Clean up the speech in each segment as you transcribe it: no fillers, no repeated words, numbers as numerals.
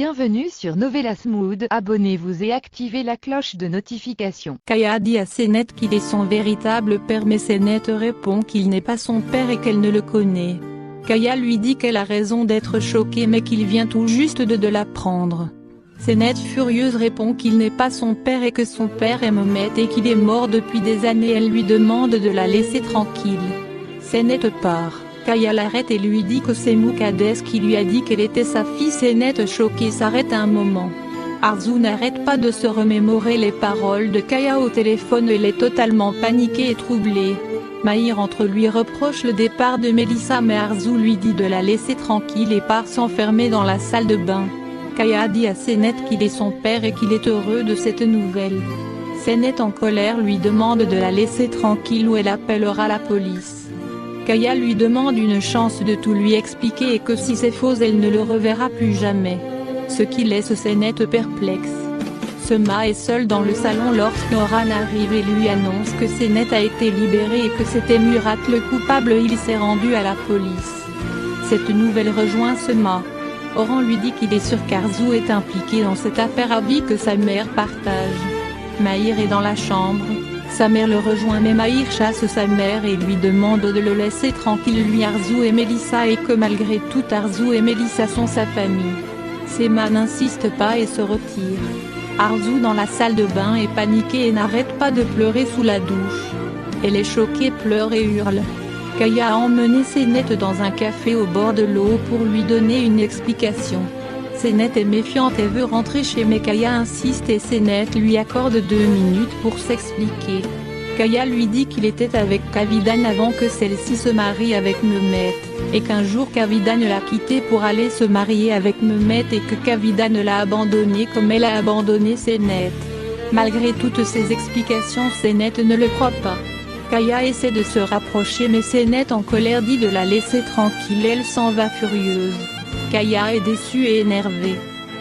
Bienvenue sur Novelas Mood, abonnez-vous et activez la cloche de notification. Kaya dit à Senet qu'il est son véritable père mais Senet répond qu'il n'est pas son père et qu'elle ne le connaît. Kaya lui dit qu'elle a raison d'être choquée mais qu'il vient tout juste de l'apprendre. Senet furieuse répond qu'il n'est pas son père et que son père est Mehmet et qu'il est mort depuis des années. Elle lui demande de la laisser tranquille. Senet part. Kaya l'arrête et lui dit que c'est Muqaddes qui lui a dit qu'elle était sa fille. Senet choquée s'arrête un moment. Arzu n'arrête pas de se remémorer les paroles de Kaya au téléphone. Elle est totalement paniquée et troublée. Mahir entre lui reproche le départ de Melissa mais Arzu lui dit de la laisser tranquille et part s'enfermer dans la salle de bain. Kaya dit à Senet qu'il est son père et qu'il est heureux de cette nouvelle. Senet en colère lui demande de la laisser tranquille ou elle appellera la police. Kaya lui demande une chance de tout lui expliquer et que si c'est faux elle ne le reverra plus jamais. Ce qui laisse Senet perplexe. Sema est seul dans le salon lorsque Oran arrive et lui annonce que Senet a été libéré et que c'était Murat le coupable. Il s'est rendu à la police. Cette nouvelle rejoint Sema. Oran lui dit qu'il est sûr qu'Arzu est impliqué dans cette affaire à vie que sa mère partage. Mahir est dans la chambre. Sa mère le rejoint mais Mahir chasse sa mère et lui demande de le laisser tranquille lui Arzu et Melissa et que malgré tout Arzu et Melissa sont sa famille. Sema n'insiste pas et se retire. Arzu dans la salle de bain est paniquée et n'arrête pas de pleurer sous la douche. Elle est choquée, pleure et hurle. Kaya a emmené Senet dans un café au bord de l'eau pour lui donner une explication. Senet est méfiante et veut rentrer chez mais Kaya insiste et Senet lui accorde 2 minutes pour s'expliquer. Kaya lui dit qu'il était avec Kavidan avant que celle-ci se marie avec Mehmet, et qu'un jour Kavidan l'a quitté pour aller se marier avec Mehmet et que Kavidan l'a abandonné comme elle a abandonné Senet. Malgré toutes ces explications Senet ne le croit pas. Kaya essaie de se rapprocher mais Senet en colère dit de la laisser tranquille. Elle s'en va furieuse. Kaya est déçue et énervée.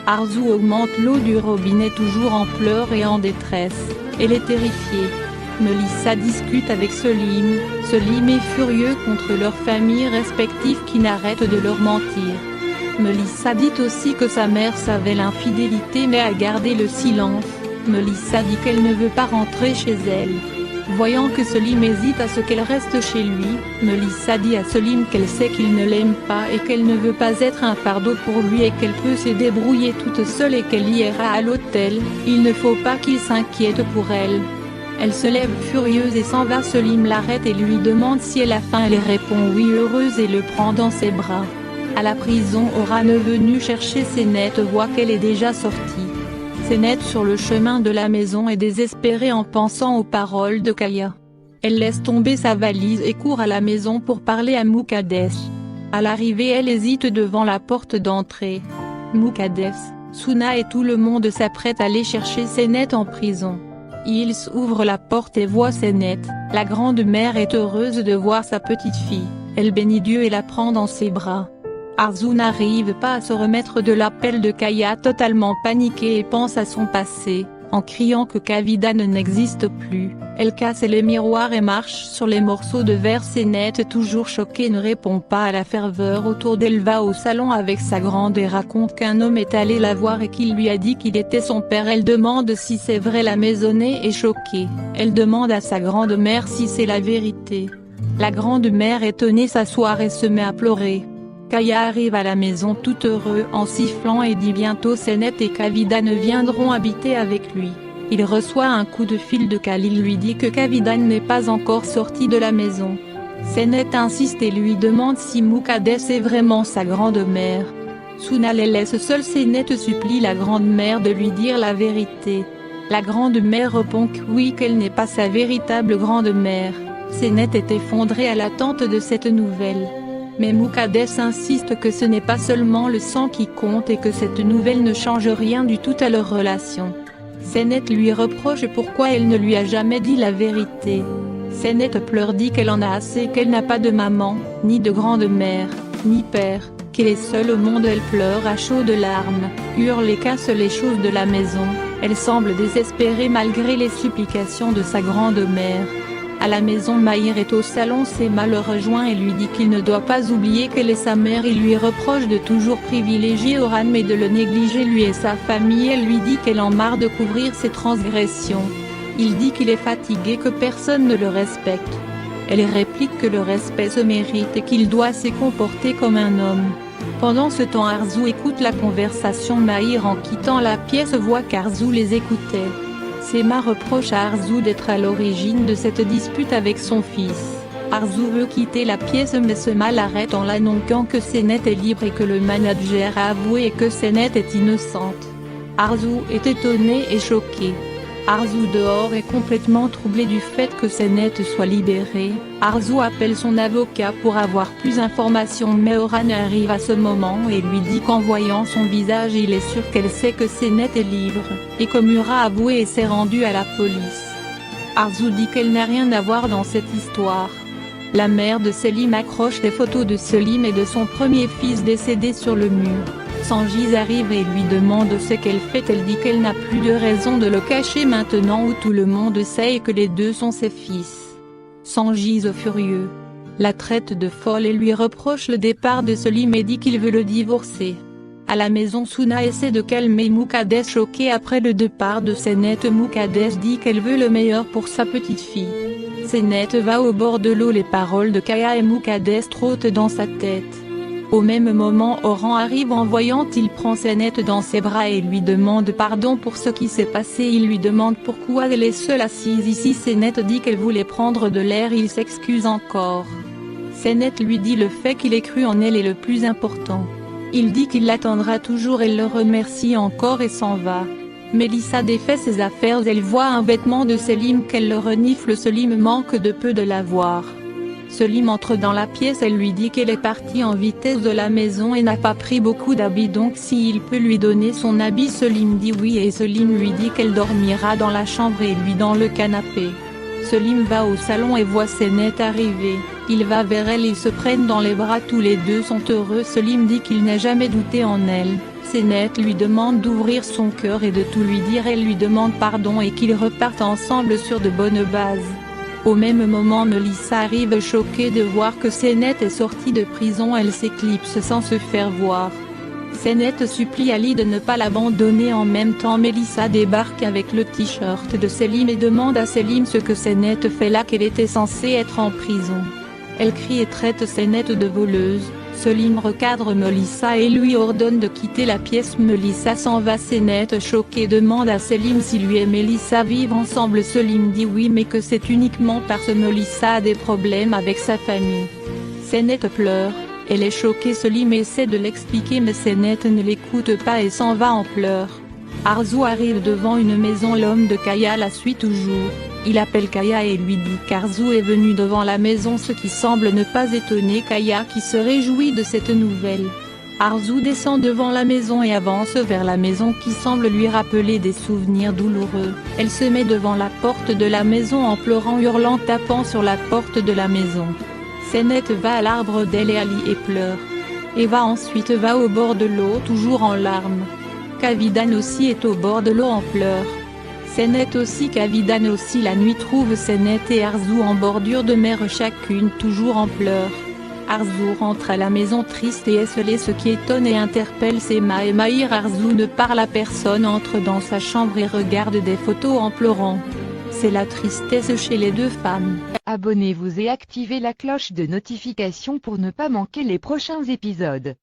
Arzu augmente l'eau du robinet toujours en pleurs et en détresse. Elle est terrifiée. Melissa discute avec Selim. Selim est furieux contre leurs familles respectives qui n'arrêtent de leur mentir. Melissa dit aussi que sa mère savait l'infidélité mais a gardé le silence. Melissa dit qu'elle ne veut pas rentrer chez elle. Voyant que Selim hésite à ce qu'elle reste chez lui, Melissa dit à Selim qu'elle sait qu'il ne l'aime pas et qu'elle ne veut pas être un fardeau pour lui et qu'elle peut se débrouiller toute seule et qu'elle ira à l'hôtel. Il ne faut pas qu'il s'inquiète pour elle. Elle se lève furieuse et s'en va. Selim l'arrête et lui demande si elle a faim. Elle répond oui heureuse et le prend dans ses bras. À la prison, Oran est venu chercher Senet voit qu'elle est déjà sortie. Senet sur le chemin de la maison est désespérée en pensant aux paroles de Kaya. Elle laisse tomber sa valise et court à la maison pour parler à Muqaddes. À l'arrivée elle hésite devant la porte d'entrée. Muqaddes, Suna et tout le monde s'apprête à aller chercher Senet en prison. Ils ouvrent la porte et voient Senet. La grande-mère est heureuse de voir sa petite fille. Elle bénit Dieu et la prend dans ses bras. Arzu n'arrive pas à se remettre de l'appel de Kaya, totalement paniquée et pense à son passé. En criant que Kavidan n'existe plus, elle casse les miroirs et marche sur les morceaux de verre. Senet toujours choquée ne répond pas à la ferveur autour d'elle. Va au salon avec sa grande et raconte qu'un homme est allé la voir et qu'il lui a dit qu'il était son père. Elle demande si c'est vrai. La maisonnée est choquée. Elle demande à sa grande-mère si c'est la vérité. La grande-mère étonnée s'assoit et se met à pleurer. Kaya arrive à la maison tout heureux en sifflant et dit bientôt Senet et Kavidan viendront habiter avec lui. Il reçoit un coup de fil de Khalil lui dit que Kavidan n'est pas encore sorti de la maison. Senet insiste et lui demande si Muqaddes est vraiment sa grande-mère. Suna les laisse seuls. Senet supplie la grande-mère de lui dire la vérité. La grande-mère répond que oui qu'elle n'est pas sa véritable grande-mère. Senet est effondrée à l'attente de cette nouvelle. Mais Muqaddes insiste que ce n'est pas seulement le sang qui compte et que cette nouvelle ne change rien du tout à leur relation. Senet lui reproche pourquoi elle ne lui a jamais dit la vérité. Senet pleure, dit qu'elle en a assez, qu'elle n'a pas de maman, ni de grande-mère, ni père, qu'elle est seule au monde. Elle pleure à chaudes larmes, hurle et casse les choses de la maison. Elle semble désespérée malgré les supplications de sa grande-mère. À la maison, Mahir est au salon, Sema le rejoint et lui dit qu'il ne doit pas oublier qu'elle est sa mère. Il lui reproche de toujours privilégier Orhan mais de le négliger lui et sa famille. Elle lui dit qu'elle en marre de couvrir ses transgressions. Il dit qu'il est fatigué, que personne ne le respecte. Elle réplique que le respect se mérite et qu'il doit se comporter comme un homme. Pendant ce temps, Arzu écoute la conversation. Mahir, en quittant la pièce, voit qu'Arzu les écoutait. Sema reproche à Arzu d'être à l'origine de cette dispute avec son fils. Arzu veut quitter la pièce mais Sema l'arrête en l'annonçant que Senet est libre et que le manager a avoué que Senet est innocente. Arzu est étonné et choqué. Arzu dehors est complètement troublé du fait que Senet soit libéré. Arzu appelle son avocat pour avoir plus d'informations mais Orhan arrive à ce moment et lui dit qu'en voyant son visage il est sûr qu'elle sait que Senet est libre, et que Mura a avoué et s'est rendu à la police. Arzu dit qu'elle n'a rien à voir dans cette histoire. La mère de Selim accroche des photos de Selim et de son premier fils décédé sur le mur. Sanjiz arrive et lui demande ce qu'elle fait. Elle dit qu'elle n'a plus de raison de le cacher maintenant où tout le monde sait et que les deux sont ses fils. Sanjiz furieux la traite de folle et lui reproche le départ de Selim et dit qu'il veut le divorcer. À la maison, Suna essaie de calmer Muqaddes choquée après le départ de Senet. Muqaddes dit qu'elle veut le meilleur pour sa petite fille. Senet va au bord de l'eau, les paroles de Kaya et Muqaddes trottent dans sa tête. Au même moment, Orhan arrive en voyant, il prend Senet dans ses bras et lui demande pardon pour ce qui s'est passé. Il lui demande pourquoi elle est seule assise ici. Senet dit qu'elle voulait prendre de l'air, il s'excuse encore. Senet lui dit le fait qu'il ait cru en elle est le plus important. Il dit qu'il l'attendra toujours, elle le remercie encore et s'en va. Mélissa défait ses affaires, elle voit un vêtement de Selim qu'elle le renifle. Selim manque de peu de la voir. Selim entre dans la pièce, elle lui dit qu'elle est partie en vitesse de la maison et n'a pas pris beaucoup d'habits, donc s'il peut lui donner son habit. Selim dit oui et Selim lui dit qu'elle dormira dans la chambre et lui dans le canapé. Selim va au salon et voit Senet arriver. Il va vers elle, ils se prennent dans les bras, tous les deux sont heureux. Selim dit qu'il n'a jamais douté en elle. Senet lui demande d'ouvrir son cœur et de tout lui dire, elle lui demande pardon et qu'ils repartent ensemble sur de bonnes bases. Au même moment, Mélissa arrive choquée de voir que Senet est sortie de prison, elle s'éclipse sans se faire voir. Senet supplie Ali de ne pas l'abandonner. En même temps, Mélissa débarque avec le t-shirt de Selim et demande à Selim ce que Senet fait là, qu'elle était censée être en prison. Elle crie et traite Senet de voleuse. Selim recadre Mélissa et lui ordonne de quitter la pièce. Mélissa s'en va. Senet choquée demande à Selim si lui et Mélissa vivent ensemble. Selim dit oui mais que c'est uniquement parce que Mélissa a des problèmes avec sa famille. Senet pleure, elle est choquée. Selim essaie de l'expliquer mais Senet ne l'écoute pas et s'en va en pleurs. Arzu arrive devant une maison, l'homme de Kaya la suit toujours. Il appelle Kaya et lui dit qu'Arzu est venu devant la maison, ce qui semble ne pas étonner Kaya qui se réjouit de cette nouvelle. Arzu descend devant la maison et avance vers la maison qui semble lui rappeler des souvenirs douloureux. Elle se met devant la porte de la maison en pleurant, hurlant, tapant sur la porte de la maison. Senet va à l'arbre d'elle et Ali et pleure. Eva ensuite va au bord de l'eau toujours en larmes. Kavidan aussi est au bord de l'eau en pleurs. Senet aussi, Kavidan aussi. La nuit trouve Senet et Arzu en bordure de mer, chacune toujours en pleurs. Arzu rentre à la maison triste et esselée, ce qui étonne et interpelle Sema et Mahir. Arzu ne parle à personne, entre dans sa chambre et regarde des photos en pleurant. C'est la tristesse chez les deux femmes. Abonnez-vous et activez la cloche de notification pour ne pas manquer les prochains épisodes.